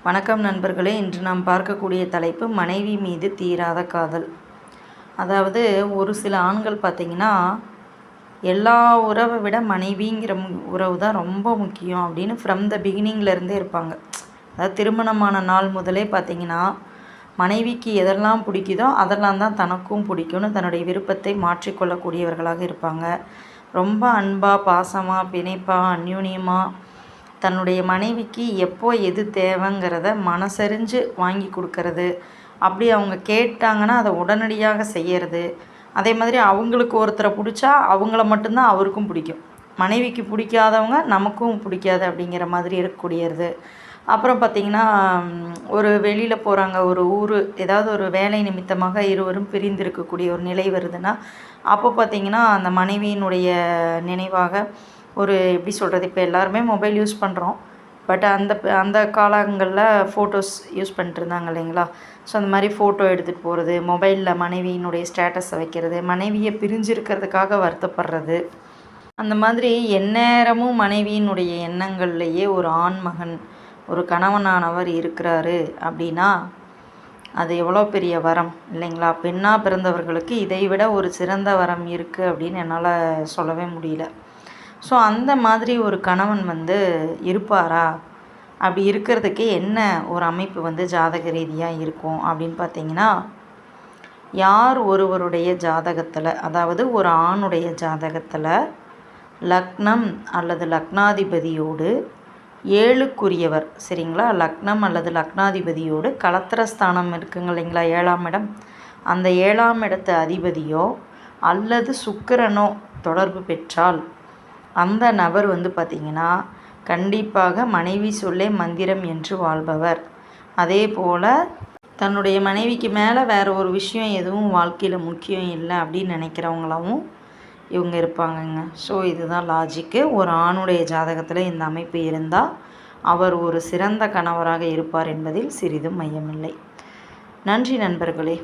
வணக்கம் நண்பர்களே, இன்று நாம் பார்க்கக்கூடிய தலைப்பு மனைவி மீது தீராத காதல். அதாவது ஒரு சில ஆண்கள் பார்த்திங்கன்னா, எல்லா உறவை விட மனைவிங்கிற உறவு தான் ரொம்ப முக்கியம் அப்படின்னு ஃப்ரம் த பிகினிங்லேருந்தே இருப்பாங்க. அதாவது திருமணமான நாள் முதலே பார்த்திங்கன்னா, மனைவிக்கு எதெல்லாம் பிடிக்குதோ அதெல்லாம் தான் தனக்கும் பிடிக்கும்னு தன்னுடைய விருப்பத்தை மாற்றிக்கொள்ளக்கூடியவர்களாக இருப்பாங்க. ரொம்ப அன்பாக, பாசமாக, பிணைப்பாக, அந்யூன்யமாக தன்னுடைய மனைவிக்கு எப்போ எது தேவைங்கிறத மனசறிஞ்சு வாங்கி கொடுக்கறது, அப்படி அவங்க கேட்டாங்கன்னா அதை உடனடியாக செய்கிறது. அதே மாதிரி அவங்களுக்கு ஒருத்தரை பிடிச்சா அவங்கள மட்டும்தான் அவருக்கும் பிடிக்கும். மனைவிக்கு பிடிக்காதவங்க நமக்கும் பிடிக்காது அப்படிங்கிற மாதிரி இருக்கக்கூடியது. அப்புறம் பார்த்திங்கன்னா, ஒரு வெளியில் போகிறாங்க, ஒரு ஊர் ஏதாவது ஒரு வேலை நிமித்தமாக இருவரும் பிரிந்திருக்கக்கூடிய ஒரு நிலை வருதுன்னா, அப்போ பார்த்திங்கன்னா அந்த மனைவியினுடைய நினைவாக ஒரு எப்படி சொல்கிறது, இப்போ எல்லாருமே மொபைல் யூஸ் பண்ணுறோம். பட் அந்த காலங்களில் ஃபோட்டோஸ் யூஸ் பண்ணிட்டு இருந்தாங்க இல்லைங்களா? ஸோ அந்த மாதிரி ஃபோட்டோ எடுத்துகிட்டு போகிறது, மொபைலில் மனைவியினுடைய ஸ்டேட்டஸை வைக்கிறது, மனைவியை பிரிஞ்சிருக்கிறதுக்காக வருத்தப்படுறது, அந்த மாதிரி எந்நேரமும் மனைவியினுடைய எண்ணங்கள்லேயே ஒரு ஆண்மகன், ஒரு கணவனானவர் இருக்கிறாரு அப்படின்னா அது எவ்வளோ பெரிய வரம் இல்லைங்களா? பெண்ணாக பிறந்தவர்களுக்கு இதை விட ஒரு சிறந்த வரம் இருக்குது அப்படின்னு என்னால் சொல்லவே முடியல. ஸோ அந்த மாதிரி ஒரு கணவன் இருப்பாரா? அப்படி இருக்கிறதுக்கு என்ன ஒரு அமைப்பு ஜாதக ரீதியாக இருக்கும் அப்படின்னு பார்த்தீங்கன்னா, யார் ஒருவருடைய ஜாதகத்தில், அதாவது ஒரு ஆணுடைய ஜாதகத்தில் லக்னம் அல்லது லக்னாதிபதியோடு 7க்குரியவர், சரிங்களா? லக்னம் அல்லது லக்னாதிபதியோடு கலத்திரஸ்தானம் இருக்குங்க இல்லைங்களா, 7ஆம் இடம். அந்த 7ஆம் இடத்து அதிபதியோ அல்லது சுக்கிரனோ தொடர்பு பெற்றால் அந்த நபர் பார்த்திங்கன்னா கண்டிப்பாக மனைவி சொல்லே மந்திரம் என்று வாழ்பவர். அதே போல் தன்னுடைய மனைவிக்கு மேலே வேறு ஒரு விஷயம் எதுவும் வாழ்க்கையில் முக்கியம் இல்லை அப்படின்னு நினைக்கிறவங்களாவும் இவங்க இருப்பாங்கங்க. ஸோ இதுதான் லாஜிக்கு. ஒரு ஆணுடைய ஜாதகத்தில் இந்த அமைப்பு இருந்தால் அவர் ஒரு சிறந்த கணவராக இருப்பார் என்பதில் சிறிதும் மையமில்லை. நன்றி நண்பர்களே.